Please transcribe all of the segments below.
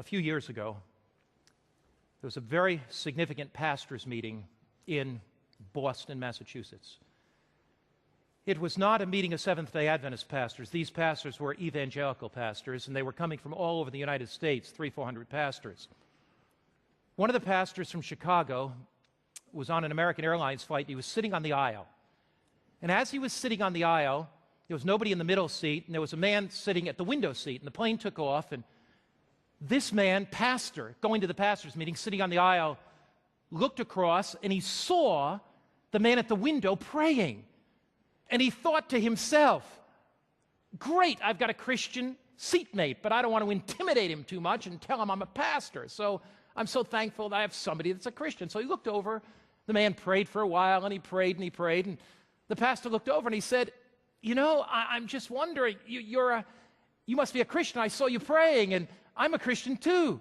A few years ago, there was a very significant pastors' meeting in Boston, Massachusetts. It was not a meeting of Seventh-day Adventist pastors. These pastors were evangelical pastors, and they were coming from all over the United States, 300-400 pastors. One of the pastors from Chicago was on an American Airlines flight. He was sitting on the aisle. And as he was sitting on the aisle, there was nobody in the middle seat, and there was a man sitting at the window seat, and the plane took off, and this man, pastor, going to the pastors' meeting, sitting on the aisle, looked across, and he saw the man at the window praying. And he thought to himself, great, I've got a Christian seatmate, but I don't want to intimidate him too much and tell him I'm a pastor. So I'm so thankful that I have somebody that's a Christian. So he looked over. The man prayed for a while, and he prayed, and he prayed. And the pastor looked over, and he said, I'm just wondering, you must be a Christian. I saw you praying, and I'm a Christian too.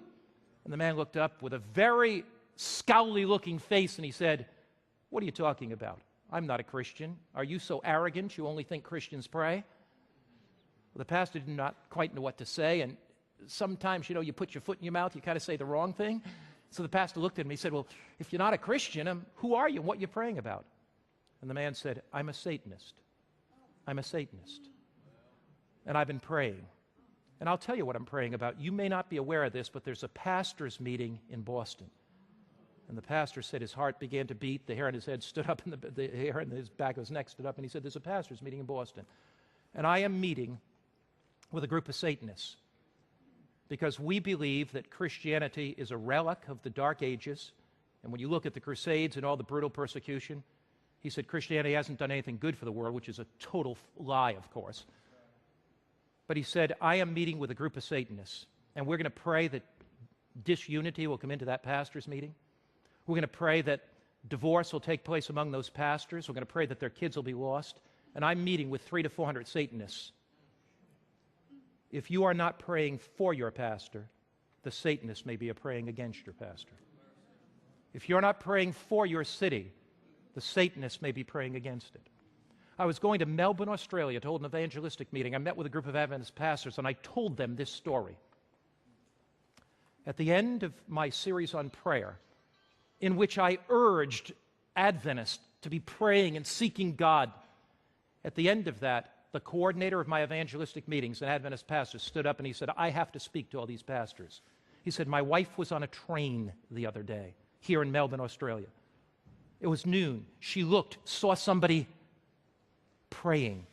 And the man looked up with a very scowly-looking face, and he said, what are you talking about? I'm not a Christian. Are you so arrogant you only think Christians pray? Well, the pastor did not quite know what to say, and sometimes, you put your foot in your mouth, you kind of say the wrong thing. So the pastor looked at him, he said, well, if you're not a Christian, who are you and what are you praying about? And the man said, I'm a Satanist. I'm a Satanist. And I've been praying. And I'll tell you what I'm praying about. You may not be aware of this, but there's a pastor's meeting in Boston. And the pastor said his heart began to beat, the hair on his head stood up, and the hair on his back of his neck stood up, and he said, there's a pastor's meeting in Boston. And I am meeting with a group of Satanists because we believe that Christianity is a relic of the Dark Ages. And when you look at the Crusades and all the brutal persecution, he said Christianity hasn't done anything good for the world, which is a total lie, of course. But he said, I am meeting with a group of Satanists, and we're going to pray that disunity will come into that pastor's meeting. We're going to pray that divorce will take place among those pastors. We're going to pray that their kids will be lost. And I'm meeting with 300 to 400 Satanists. If you are not praying for your pastor, the Satanists may be praying against your pastor. If you're not praying for your city, the Satanists may be praying against it. I was going to Melbourne, Australia to hold an evangelistic meeting. I met with a group of Adventist pastors, and I told them this story. At the end of my series on prayer, in which I urged Adventists to be praying and seeking God, at the end of that, the coordinator of my evangelistic meetings, an Adventist pastor, stood up and he said, I have to speak to all these pastors. He said, my wife was on a train the other day here in Melbourne, Australia. It was noon. She looked, saw somebody praying.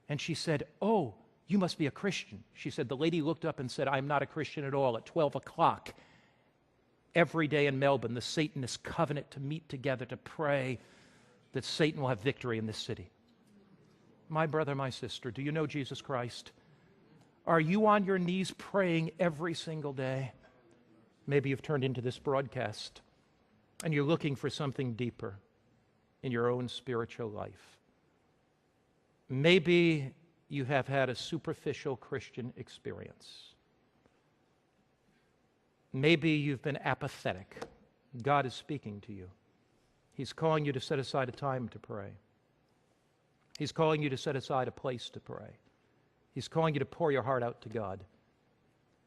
And she said, oh, you must be a Christian. She said, the lady looked up and said, I'm not a Christian at all. At 12 o'clock, every day in Melbourne, the Satanists covenant to meet together to pray that Satan will have victory in this city. My brother, my sister, do you know Jesus Christ? Are you on your knees praying every single day? Maybe you've turned into this broadcast and you're looking for something deeper in your own spiritual life. Maybe you have had a superficial Christian experience. Maybe you've been apathetic. God is speaking to you. He's calling you to set aside a time to pray. He's calling you to set aside a place to pray. He's calling you to pour your heart out to God.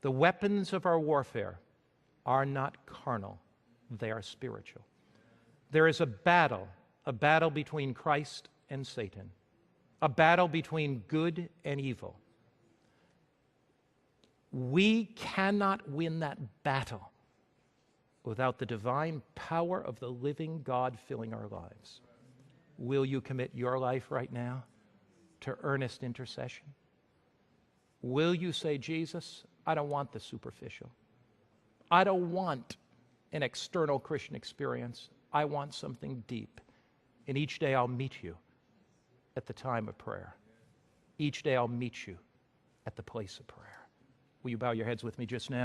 The weapons of our warfare are not carnal. They are spiritual. There is a battle between Christ and Satan, a battle between good and evil. We cannot win that battle without the divine power of the living God filling our lives. Will you commit your life right now to earnest intercession? Will you say, Jesus, I don't want the superficial. I don't want an external Christian experience. I want something deep. And each day I'll meet you at the time of prayer. Each day I'll meet you at the place of prayer. Will you bow your heads with me just now?